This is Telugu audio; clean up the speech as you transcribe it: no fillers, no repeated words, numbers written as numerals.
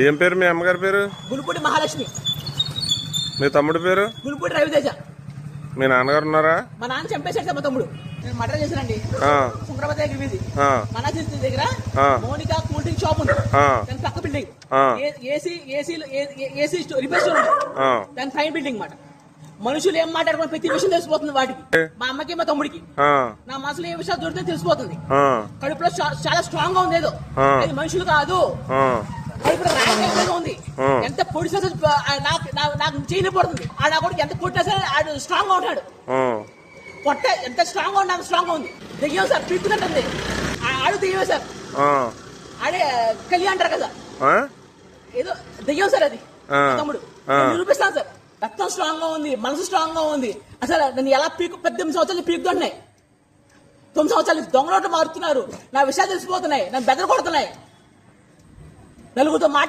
ఏం పేరు మీ అమ్మగారి పేరు? గులుపూడి మహాలక్ష్మి. మీ తమ్ముడి పేరు? గులుపూడి రవితేజ. మీ నాన్నగారు ఉన్నారా? మా నాన్న చంపేశాడు మా తమ్ముడు. నేను మర్డర్ చేశానండి. సుందరపతి దగ్గర వీధి మన దగ్గర మోనికా కూల్ డ్రింక్ షాప్ ఉంది. దాని పక్క బిల్డింగ్ ఏసీ రిపేర్ స్టోర్ ఉంది. దాని పైన బిల్డింగ్ మాట. మనుషులు ఏం మాట్లాడుకున్న ప్రతి విషయం తెలిసిపోతుంది వాటికి. మా అమ్మకి మా తమ్ముడికి నా మనసులో ఏ విషయాలు దొరికితే తెలిసిపోతుంది. కడుపులో చాలా స్ట్రాంగ్ గా ఉంది. ఏదో అది మనుషులు కాదు, కడుపులో రాజకీయంగా ఉంది. ఎంత పొడిసా నాకు చేయని పడుతుంది. ఆడ కూడా ఎంత కొట్టినా సరే ఆడు స్ట్రాంగ్ గా ఉంటాడు. పొట్ట ఎంత స్ట్రాంగ్ గా ఉన్నా స్ట్రాంగ్ గా ఉంది. దెయ్యం సార్ పీక్కుతుంటుంది. ఆడు దెయ్యమే సార్. ఆడే కళ్యాణ్ అంటారు కదా, ఏదో దెయ్యం సార్ అది. తమ్ముడు నిరూపిస్తాను సార్. రక్తం స్ట్రాంగ్ గా ఉంది, మనసు స్ట్రాంగ్ గా ఉంది. అసలు నన్ను ఎలా 18 సంవత్సరాలు పీకుతున్నాయి. 9 సంవత్సరాలు దొంగ నోట్లు మారుతున్నారు. నా విషయాలు తెలిసిపోతున్నాయి. నన్ను బెదర కొడుతున్నాయి. నలుగురితో మాట